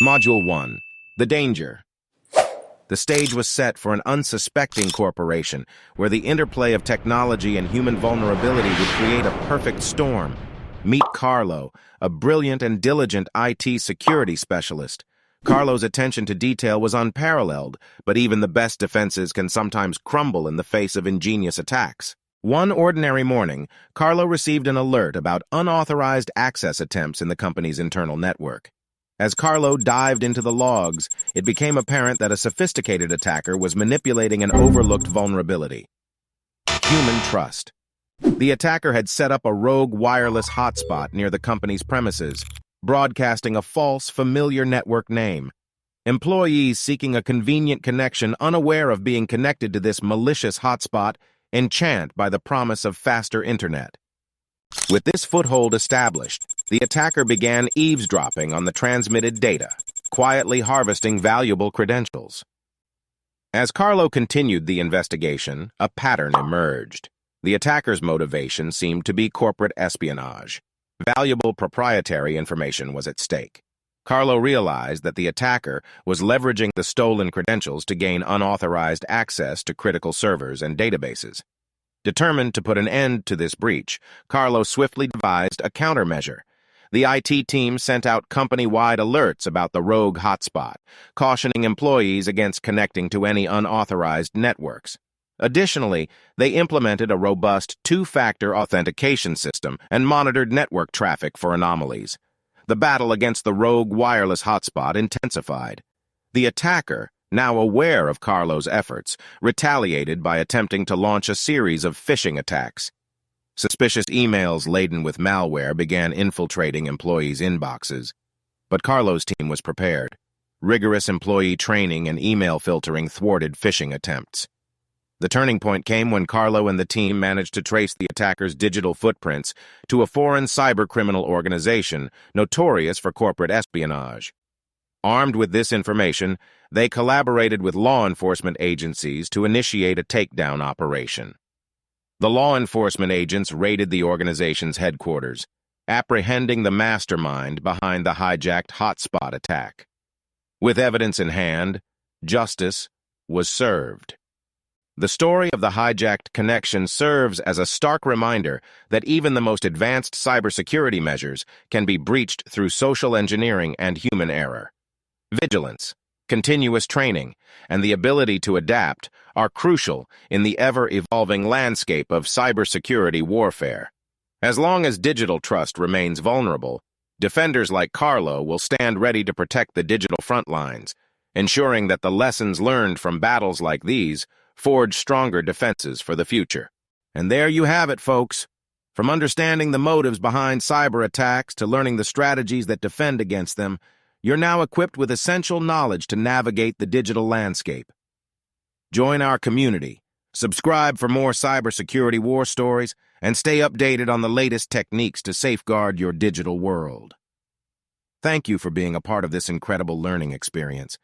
Module 1. The Danger. The stage was set for an unsuspecting corporation where the interplay of technology and human vulnerability would create a perfect storm. Meet Carlo, a brilliant and diligent IT security specialist. Carlo's attention to detail was unparalleled, but even the best defenses can sometimes crumble in the face of ingenious attacks. One ordinary morning, Carlo received an alert about unauthorized access attempts in the company's internal network. As Carlo dived into the logs, it became apparent that a sophisticated attacker was manipulating an overlooked vulnerability: human trust. The attacker had set up a rogue wireless hotspot near the company's premises, broadcasting a false, familiar network name. Employees seeking a convenient connection, unaware of being connected to this malicious hotspot, enchant by the promise of faster internet. With this foothold established, the attacker began eavesdropping on the transmitted data, quietly harvesting valuable credentials. As Carlo continued the investigation, a pattern emerged. The attacker's motivation seemed to be corporate espionage. Valuable proprietary information was at stake. Carlo realized that the attacker was leveraging the stolen credentials to gain unauthorized access to critical servers and databases. Determined to put an end to this breach, Carlo swiftly devised a countermeasure. The IT team sent out company-wide alerts about the rogue hotspot, cautioning employees against connecting to any unauthorized networks. Additionally, they implemented a robust two-factor authentication system and monitored network traffic for anomalies. The battle against the rogue wireless hotspot intensified. The attacker, now aware of Carlo's efforts, retaliated by attempting to launch a series of phishing attacks. Suspicious emails laden with malware began infiltrating employees' inboxes. But Carlo's team was prepared. Rigorous employee training and email filtering thwarted phishing attempts. The turning point came when Carlo and the team managed to trace the attacker's digital footprints to a foreign cybercriminal organization notorious for corporate espionage. Armed with this information, they collaborated with law enforcement agencies to initiate a takedown operation. The law enforcement agents raided the organization's headquarters, apprehending the mastermind behind the hijacked hotspot attack. With evidence in hand, justice was served. The story of the hijacked connection serves as a stark reminder that even the most advanced cybersecurity measures can be breached through social engineering and human error. Vigilance, continuous training, and the ability to adapt are crucial in the ever-evolving landscape of cybersecurity warfare. As long as digital trust remains vulnerable, defenders like Carlo will stand ready to protect the digital front lines, ensuring that the lessons learned from battles like these forge stronger defenses for the future. And there you have it, folks. From understanding the motives behind cyber attacks to learning the strategies that defend against them, you're now equipped with essential knowledge to navigate the digital landscape. Join our community, subscribe for more cybersecurity war stories, and stay updated on the latest techniques to safeguard your digital world. Thank you for being a part of this incredible learning experience.